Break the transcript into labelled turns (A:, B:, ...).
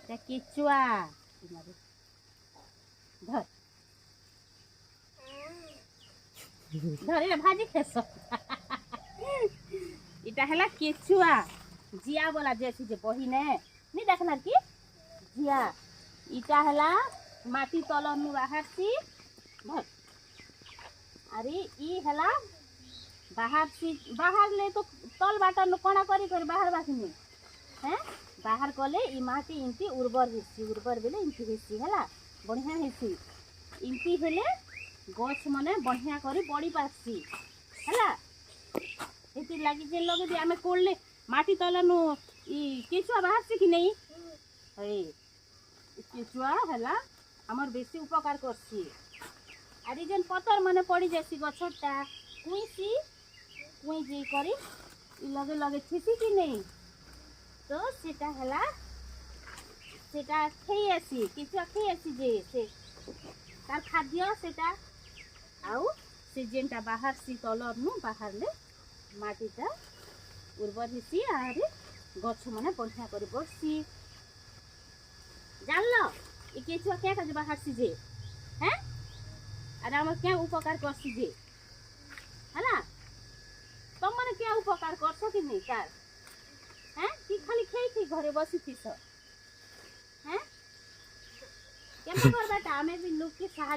A: কেঁচুয়া ধর ধর এটা ভাজি খেস এটা হেলা কেঁচুয়া জিয়া বলা যাচ্ছে যে বহিনে নি দেখনা কি জিয়া ইটা হেলা মাটি তলনু বাহারছি ধর আরে ই হেলা বাহারছি বাহারলে তো তল বাটানো কଣା করি করে বাহার বাসিনি হ্যাঁ ବାହାର କଲେ ଇ ମାଟି ଏମିତି ଉର୍ବର ହେସି ଉର୍ବର ବେଲେ ଏମିତି ହେସି ହେଲା ବଢ଼ିଆ ହେସି ଏମିତି ହେଲେ ଗଛ ମାନେ ବଢ଼ିଆ କରି ବଢ଼ି ପାରସି ହେଲା ସେଥିର୍ ଲାଗି ଯେନ୍ ଲଗେଇ ଆମେ କୋଡ଼ଲେ ମାଟି ତଲନୁ ଇ କେଞ୍ଚୁଆ ବାହାରସି କି ନେଇ ହେ କେଞ୍ଚୁଆ ହେଲା ଆମର ବେଶୀ ଉପକାର କରସି ଆରି ଯେନ୍ ପତର ମାନେ ପଡ଼ି ଯାଇସି ଗଛଟା କୁଇଁସି କୁଇଁ ଯାଇ କରି ଇ ଲगे ଲगे ଥିସି କି ନେଇ तो सेटा हला सेटा खेई आसी किछुआ खेई आसी जे से तार खाद्य सेटा आउ से जेनटा बाहर सी तलर नु बाहर ले माटीटा उर्वर हिसी आरे गछ माने बढ़िया करी बरसी जानलो ए किछुआ क्या काज बाहर सी जे हैं अरे हम क्या उपकार करसी जे हला तुम माने क्या उपकार करछो कि नहीं तार हैं कि खाली खेई घरे बसी थी हैं केना करबाटा हमें भी लोग के साहाय्य